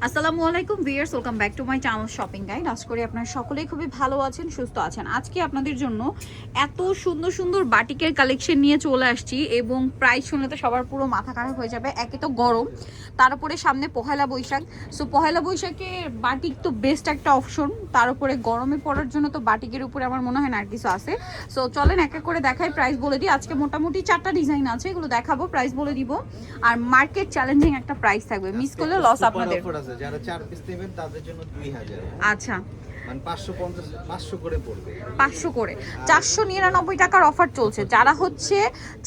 আসসালামু আলাইকুম viewers, welcome back to my channel shopping guide. আশা করি আপনারা সকলেই খুবই ভালো আছেন, সুস্থ আছেন। আজকে আপনাদের জন্য এত সুন্দর সুন্দর বাটিকের কালেকশন নিয়ে চলে আসছি এবং প্রাইস শুনলে তো সবার পুরো মাথা খারাপ হয়ে যাবে। একে তো গরম, তার উপরে সামনে পহেলা বৈশাখ। সো পহেলা বৈশাখে বাটিক তো বেস্ট একটা অপশন, তার উপরে গরমে পড়ার জন্য তো বাটিকের উপরে আমার মনে হয় না আর কিছু আছে। সো চলেন এক এক করে দেখাই, প্রাইস বলে দিই। আজকে মোটামুটি 4টা ডিজাইন আছে, এগুলো দেখাবো, প্রাইস বলে দিব। আর মার্কেট চ্যালেঞ্জিং একটা প্রাইস থাকবে, মিস করলে লস আপনাদের। যারা 4 পিস নেবেন তাদের জন্য 2000। আচ্ছা, মানে 550 করে পড়বে। 500 করে 499 টাকার অফার চলছে। যারা হচ্ছে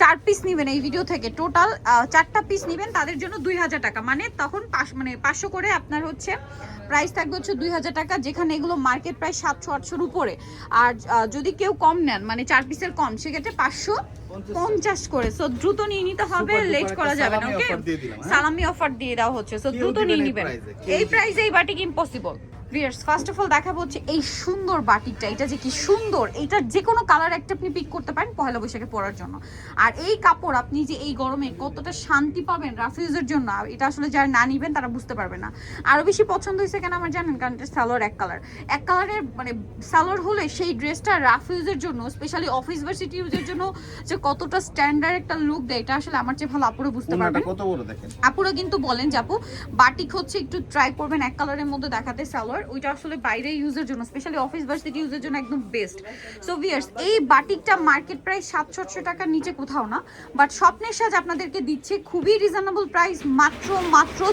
4 পিস নেবেন এই ভিডিও থেকে, টোটাল 4টা পিস নেবেন তাদের জন্য 2000 টাকা, মানে তখন 500 করে আপনার হচ্ছে প্রাইস থাকবে হচ্ছে 2000 টাকা, যেখানে এগুলো মার্কেট প্রাইস 700-800-র উপরে। আর যদি কেউ কম নেন, মানে 4 পিসের কম, সেক্ষেত্রে 550 করে। সো দ্রুত নিয়ে নিতে হবে, লেট করা যাবে না। ওকে, সালামি অফার দিয়ে দেওয়া হচ্ছে, সো দ্রুত নিয়ে নেবেন। এই প্রাইসে এই batik impossible. Viewers, first of all দেখাবো হচ্ছে এই সুন্দর বাটিকটা। এটা যে কি সুন্দর, এইটার যে কোনো কালার একটা আপনি পিক করতে পারেন পহেলা বৈশাখে পরার জন্য। আর এই কাপড় আপনি যে এই গরমে কতটা শান্তি পাবেন রাফিউজের জন্য, এটা আসলে যারা না নিবেন তারা বুঝতে পারবে না। আরো বেশি পছন্দ হয়েছে কেন আমার জানেন, কারণ এটা সালোয়ার এক কালারের, মানে সালোয়ার হলে সেই ড্রেসটা রাফিউজের জন্য, স্পেশালি অফিস ভার্সিটি ইউজের জন্য যে কতটা স্ট্যান্ডার্ড একটা লুক দেয়, এটা আসলে আমার চেয়ে ভালো আপুরা বুঝতে পারবেন। কত বড় দেখেন, আপুরা কিন্তু বলেন যে আপু বাটিক হচ্ছে একটু ট্রাই করবেন এক কালারের মধ্যে দেখাতে সালোয়ার, ওইটা আসলে বাইরে ইউজের জন্য, স্পেশালি অফিস ভার্সিটি ইউজের জন্য একদম বেস্ট। সো ভিউয়ার্স, এই বাটিকটা মার্কেট প্রাইস 700 টাকার নিচে কোথাও না, বাট স্বপ্নের সাজ আপনাদেরকে দিচ্ছে খুবই রিজনেবল প্রাইস, মাত্র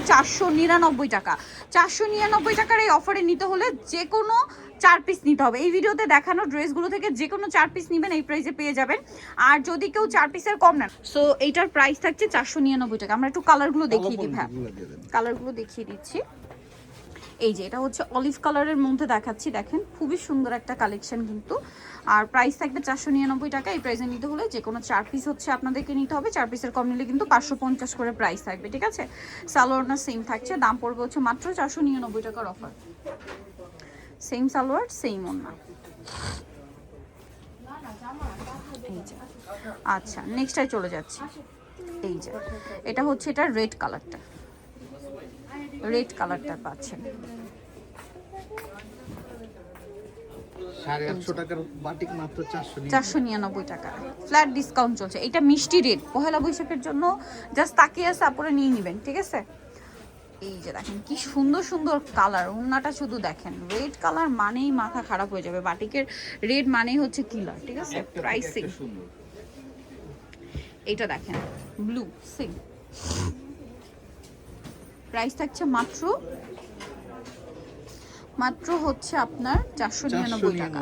499 টাকা। 499 টাকার এই অফারে নিতে হলে যে কোনো 4 পিস নিতে হবে। এই ভিডিওতে দেখানো ড্রেসগুলো থেকে যে কোনো 4 পিস নেবেন এই প্রাইসে পেয়ে যাবেন। আর যদি কেউ 4 পিসের কম নেন, সো এইটার প্রাইস থাকছে 499 টাকা। আমরা একটু কালারগুলো দেখিয়ে দিই, হ্যাঁ কালারগুলো দেখিয়ে দিচ্ছি। এই যে এটা হচ্ছে অলিভ কালারের মধ্যে দেখাচ্ছি, দেখেন খুবই সুন্দর একটা কালেকশন কিন্তু। আর প্রাইস থাকবে 499 টাকা। এই প্রাইসে নিতে হলে যে কোনো 4 পিস হচ্ছে আপনাদেরকে নিতে হবে। 4 পিসের কম নিলে কিন্তু 550 করে প্রাইস থাকবে, ঠিক আছে। সালোয়ার না সেম থাকছে, দাম পড়বে হচ্ছে মাত্র 499 টাকার অফার। সেম সালোয়ার সেম ওড়না। এই যে আচ্ছা, নেক্সটটাই চলে যাচ্ছি। এই যে এটা হচ্ছে এটা রেড কালারটা, রেড কালারটা পাচ্ছেন 850 টাকার বাটিক মাত্র 499 টাকা, ফ্ল্যাট ডিসকাউন্ট চলছে। এটা মিষ্টি রেড, পহেলা বৈশাখের জন্য জাস্ট তাকিয়ে আছে, আপনারা নিয়ে নেবেন, ঠিক আছে। এই যে দেখেন কি সুন্দর সুন্দর কালার, ওড়নাটা শুধু দেখেন, রেড কালার মানেই মাথা খারাপ হয়ে যাবে। বাটিকের রেড মানেই হচ্ছে কিলার, ঠিক আছে। প্রাইসিং এইটা দেখেন ব্লু সিং, প্রাইস থাকছে মাত্র হচ্ছে আপনার 499 টাকা,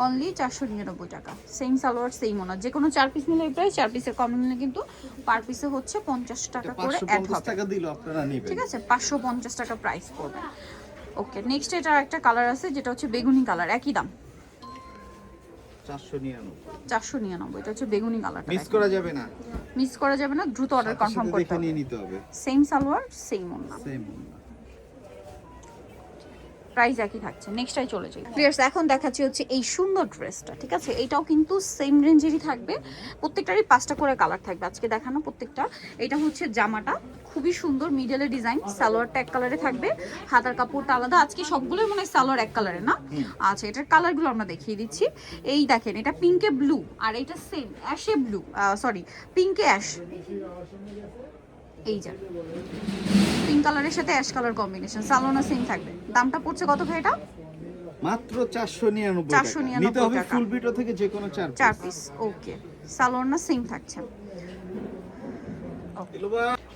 অনলি 499 টাকা। সেম সালোয়ার সেম ওনা, যে কোনো 4 পিস নিলে এই প্রাইস। 4 পিসের কম নিলে কিন্তু পার পিসে হচ্ছে 50 টাকা করে অ্যাড হবে, ঠিক আছে। 550 টাকা প্রাইস পড়বে। ওকে, নেক্সট এটার একটা কালার আছে যেটা হচ্ছে বেগুনি কালার, একই দাম 499। এটা হচ্ছে বেগুনি কালারটা, মিস করা যাবে না, দ্রুত অর্ডার কনফার্ম করতে হবে। নিতে হবে। সেম সালোয়ার সেম ওনা, প্রাইস একই থাকছে। নেক্সটটাই চলে যাই ভিউয়ার্স, এখন দেখাচ্ছি হচ্ছে এই সুন্দর ড্রেসটা, ঠিক আছে। এটাও কিন্তু সেম রেঞ্জেরই থাকবে, প্রত্যেকটারই 5টা করে কালার থাকবে আজকে দেখানো প্রত্যেকটা। এটা হচ্ছে জামাটা খুবই সুন্দর, মিডলে ডিজাইন, সালোয়ারটা এক কালারে থাকবে, হাতার কাপড়টা আলাদা। আজকে সবগুলোই মনে হয় সালোয়ার এক কালারে না। আচ্ছা, এটার কালারগুলো আমরা দেখিয়ে দিচ্ছি। এই দেখেন, এটা পিঙ্কে ব্লু, আর এটা সেম অ্যাশে ব্লু, সরি পিঙ্কে অ্যাশ। এই যে পিঙ্ক কালারের সাথে অ্যাশ কালার কম্বিনেশন, সালোনা সেম থাকবে। দামটা পড়ছে কত ভাই এটা? মাত্র 499 টাকা। নিতে হবে ফুল ভিডিও থেকে যে কোনো 4 পিস। ওকে, সালোনা সেম থাকছে।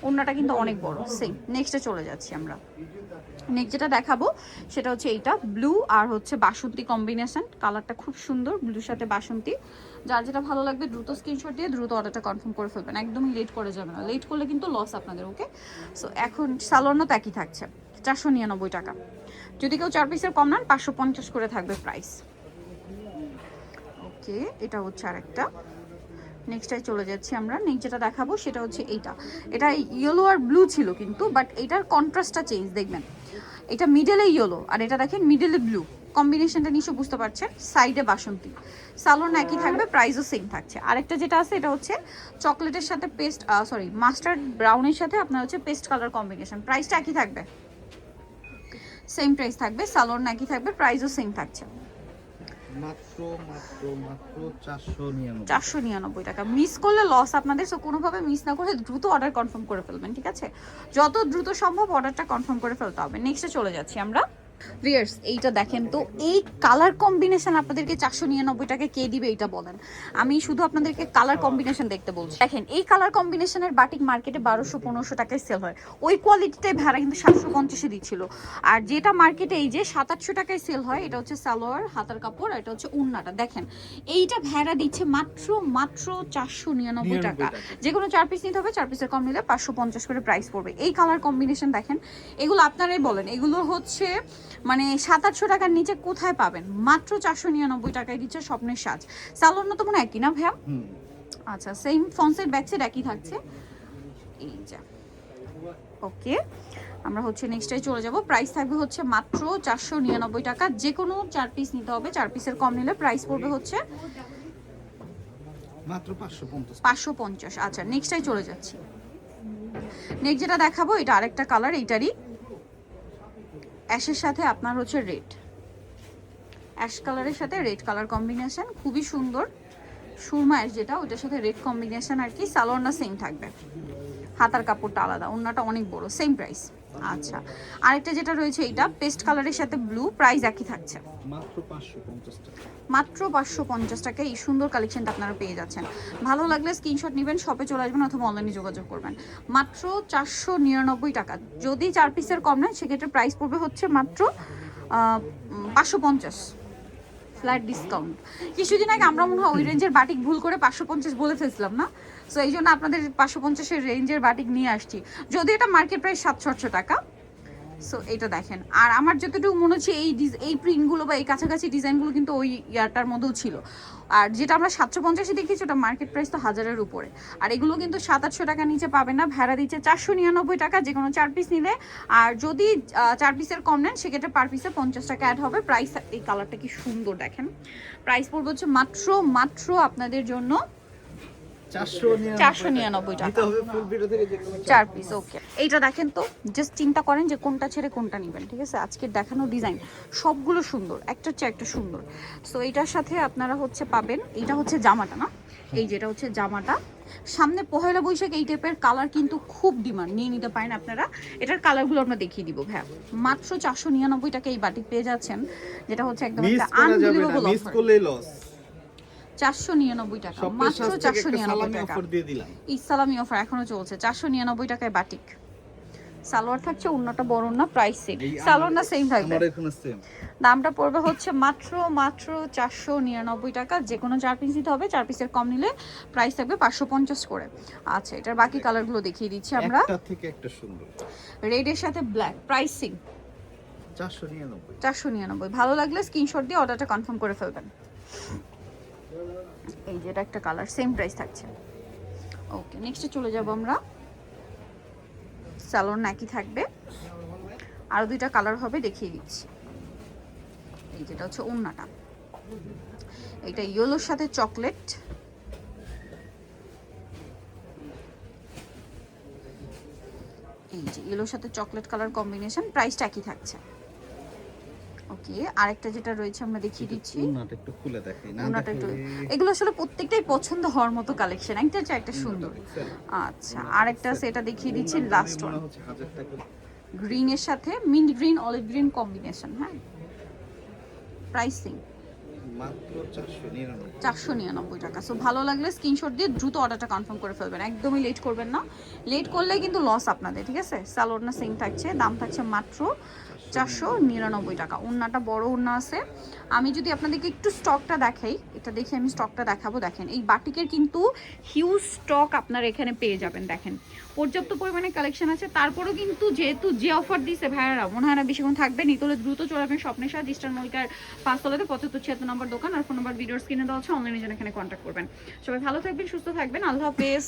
ওড়নাটা কিন্তু অনেক বড়, সেম। নেক্সটে চলে যাচ্ছি আমরা। নেক্সট যেটা দেখাবো সেটা হচ্ছে এইটা ব্লু আর হচ্ছে বাসন্তী কম্বিনেশন, কালারটা খুব সুন্দর, ব্লুর সাথে বাসন্তী। যার যেটা ভালো লাগবে দ্রুত স্ক্রিনশট দিয়ে দ্রুত অর্ডারটা কনফার্ম করে ফেলবেন, একদমই লেট করে যাবে না, লেট করলে কিন্তু লস আপনাদের। ওকে, সো এখন সালোয়ারও তো একই থাকছে 499 টাকা। যদি কেউ 4 পিসের কম নেন 550 করে থাকবে প্রাইস। ওকে, এটা হচ্ছে আরেকটা। নেক্সটটাই চলে যাচ্ছি আমরা। নেক্সট যেটা দেখাবো সেটা হচ্ছে এটা ইয়েলো আর ব্লু ছিল কিন্তু, বাট এটার কন্ট্রাস্টটা চেঞ্জ দেখবেন। এটা মিডলে ইয়েলো আর এটা দেখেন মিডলে ব্লু, কম্বিনেশনটা নিশ্চয়ই বুঝতে পারছেন, সাইডে বাসন্তী, সালোয়ার একই থাকবে, প্রাইসও সেম থাকছে। আরেকটা যেটা আছে এটা হচ্ছে চকলেটের সাথে পেস্ট মাস্টার্ড ব্রাউনের সাথে আপনার হচ্ছে পেস্ট কালার কম্বিনেশন, প্রাইসটা একই থাকবে, সেম প্রাইস থাকবে, সালোয়ার একই থাকবে, প্রাইসও সেম থাকছে মাত্র মাত্র মাত্র 499 499 টাকা। মিস করলে লস আপনাদের, সো কোনোভাবে মিস না করে দ্রুত অর্ডার কনফার্ম করে ফেলবেন, ঠিক আছে? যত দ্রুত সম্ভব অর্ডারটা কনফার্ম করে ফেলতে হবে। নেক্সটে চলে যাচ্ছি আমরা। ভিউয়ার্স এইটা দেখেন তো, এই কালার কম্বিনেশন আপনাদেরকে 499 টাকা কে দিবে এটা বলেন? আমি শুধু আপনাদেরকে কালার কম্বিনেশন দেখতে বলছি। দেখেন এই কালার কম্বিনেশনের বাটিক মার্কেটে 1200-1500 টাকায় সেল হয়, ওই কোয়ালিটিটাই ভাড়া কিন্তু 750-এ দিচ্ছিল। আর যেটা মার্কেটে এই যে 700-800 টাকায় সেল হয়, এটা হচ্ছে সালোয়ার, হাতার কাপড়, আর এটা হচ্ছে উন্নাটা। দেখেন এইটা ভাড়া দিচ্ছে মাত্র 499 টাকা। যে কোনো 4 পিস নিতে হবে, 4 পিসের কম নিলে 550 করে প্রাইস পড়বে। এই কালার কম্বিনেশন দেখেন, এগুলো আপনারাই বলেন, এগুলো হচ্ছে মানে 700-800 টাকার নিচে কোথায় পাবেন? মাত্র 499 টাকায় দিচ্ছে স্বপ্নের সাজ। সালোয়ার তো মনে একই না ভাইয়া? আচ্ছা, সেম ফন্সের ব্যাক সাইড একই থাকছে, এই যে। ওকে, আমরা হচ্ছে নেক্সটে চলে যাব। প্রাইস থাকবে হচ্ছে মাত্র 499 টাকা। যে কোনো 4 পিস নিতে হবে, 4 পিসের কম নিলে প্রাইস পড়বে হচ্ছে মাত্র 550 550। আচ্ছা, নেক্সটে চলে যাচ্ছি। নেক্সট যেটা দেখাবো এটা আরেকটা কালার, এইটারই অ্যাশের সাথে আপনার হচ্ছে রেড, অ্যাশ কালারের সাথে রেড কালার কম্বিনেশন, খুবই সুন্দর। সুরমা অ্যাশ যেটা, ওটার সাথে রেড কম্বিনেশন আর কি। সালোয়ারটা সেম থাকবে, হাতার কাপড়টা আলাদা, ওন্নাটা অনেক বড়, সেম প্রাইস। আচ্ছা, আরেকটা যেটা রয়েছে এইটা পেস্ট কালারের সাথে ব্লু, প্রাইস একই থাকছে মাত্র 550 টাকা। মাত্র 550 টাকায় এই সুন্দর কালেকশনটা আপনারা পেয়ে যাচ্ছেন। ভালো লাগলে স্ক্রিনশট নেবেন, শপে চলে আসবেন অথবা অনলাইনে যোগাযোগ করবেন। মাত্র 499 টাকা। যদি 4 পিসের কম নেন সেক্ষেত্রে প্রাইস পড়বে হচ্ছে মাত্র 550, ফ্ল্যাট ডিসকাউন্ট। কিছুদিন আগে আমরা মনে হয় ওই রেঞ্জের বাটিক ভুল করে 550 বলে ফেলছিলাম না, সো এই জন্য আপনাদের 550-এর রেঞ্জের বাটিক নিয়ে আসছি, যদি এটা মার্কেট প্রাইস 700-800 টাকা। সো এটা দেখেন, আর আমার যতটুকু মনে হচ্ছে এই প্রিন্টগুলো বা এই কাছাকাছি ডিজাইনগুলো কিন্তু ওই ইয়ারটার মধ্যেও ছিল। আর যেটা আমরা 750-এ দেখেছি ওটা মার্কেট প্রাইস তো 1000-এর উপরে, আর এগুলো কিন্তু 700-800 টাকা নিচে পাবেন না। ভাড়া দিচ্ছে 499 টাকা যে কোনো 4 পিস নিলে। আর যদি 4 পিসের কম নেন সেক্ষেত্রে পার পিসে 50 টাকা অ্যাড হবে। প্রাইস, এই কালারটা কি সুন্দর দেখেন, প্রাইস পড়বে হচ্ছে মাত্র আপনাদের জন্য 499 টাকা। নিতে হবে ফুল ভিডিও থেকে যে কোনো 4 পিস। ওকে, এইটা দেখেন তো, জাস্ট চিন্তা করেন যে কোনটা ছেড়ে কোনটা নেবেন, ঠিক আছে? আজকের দেখানো ডিজাইন সবগুলো সুন্দর, একটার চেয়ে একটা সুন্দর। সো এইটার সাথে আপনারা হচ্ছে পাবেন, এইটা হচ্ছে জামাটা না, এই যেটা হচ্ছে জামাটা। সামনে পহেলা বৈশাখ, এই টাইপের কালার কিন্তু খুব ডিমান্ড, নিয়ে নিতে পারেন আপনারা। এটার কালারগুলো আমরা দেখিয়ে দিব ভাইয়া। মাত্র 499 টাকা এই বাটিক পেয়ে যাচ্ছেন, যেটা হচ্ছে একদম মিস একটা করা যাবে না, আনবিলিভেবল মিস অফার। করলেই লস। 499 টাকা, মাত্র 499 টাকা। অফার দিয়ে দিলাম। ইসলামি অফার এখনো চলছে, 499 টাকায় বাটিক। সালোয়ার থাকছে, ওন্নাটা বড় না, প্রাইস সেম, সালোয়ার না সেম থাকবে, আমাদের এখানে সেম। দামটা পড়বে হচ্ছে মাত্র 499 টাকা। যে কোনো 4 পিস নিতে হবে, 4 পিসের কম নিলে প্রাইস থাকবে 550 করে। আচ্ছা, এটার বাকি কালারগুলো দেখিয়ে দিচ্ছি আমরা। একটা থেকে একটা সুন্দর, রেডের সাথে ব্ল্যাক, প্রাইসিং 499। ভালো লাগলে স্ক্রিনশট দিয়ে অর্ডারটা কনফার্ম করে ফেলবেন। এই যে এটা একটা কালার, সেম প্রাইস থাকছে। ওকে, নেক্সটে চলে যাব আমরা। সালোয়ার একই থাকবে, আরো দুইটা কালার হবে, দেখিয়ে দিচ্ছি। এই যেটা হচ্ছে ওন্নাটা, এটা ইয়েলোর সাথে চকলেট, এই যে ইয়েলোর সাথে চকলেট কালার কম্বিনেশন, প্রাইসটা একই থাকছে। ওকে, আরেকটা যেটা রয়েছে আমরা দেখিয়ে দিচ্ছি। উন্নাটা একটু খুলে দেখাই না, উন্নাটা একটু, এগুলো আসলে প্রত্যেকটাই পছন্দ হওয়ার মতো কালেকশন, একটা চেয়ে একটা সুন্দর। আচ্ছা, আরেকটা সেটা দেখিয়ে দিচ্ছি, লাস্ট ওয়ান। 1000 টাকা গ্রিনের সাথে mint green, olive green combination. হ্যাঁ, প্রাইসিং মাত্র 499। 499 টাকা। সো ভালো লাগলে স্ক্রিনশট দিয়ে দ্রুত অর্ডারটা কনফার্ম করে ফেলবেন, একদমই লেট করবেন না, লেট করলে কিন্তু লস আপনাদের, ঠিক আছে? সালোয়ার না সেম থাকছে, দাম থাকছে মাত্র 499 টাকা। ওন্নাটা বড় ওন্না আছে। আমি যদি আপনাদেরকে একটু স্টকটা দেখাই, এটা দেখে আমি স্টকটা দেখাবো। দেখেন এই বাটিকের কিন্তু হিউজ স্টক আপনারা এখানে পেয়ে যাবেন। দেখেন পর্যাপ্ত পরিমাণে কালেকশন আছে, তারপরেও কিন্তু যেহেতু যে অফার দিচ্ছে ভাইয়ারা, মনে হয় না বেশিক্ষণ থাকবে। নিতলে দ্রুত চলে আসবেন স্বপ্নের সাথে, ইস্টার্ন মল্লিকার 5 তলাতে 7576 নম্বর দোকান, আর ফোন নাম্বার ভিডিওর স্ক্রিনে দেওয়া আছে, অনলাইনে জন্য এখানে কন্ট্যাক্ট করবেন। সবাই ভালো থাকবেন, সুস্থ থাকবেন, আল্লাহ হাফেজ।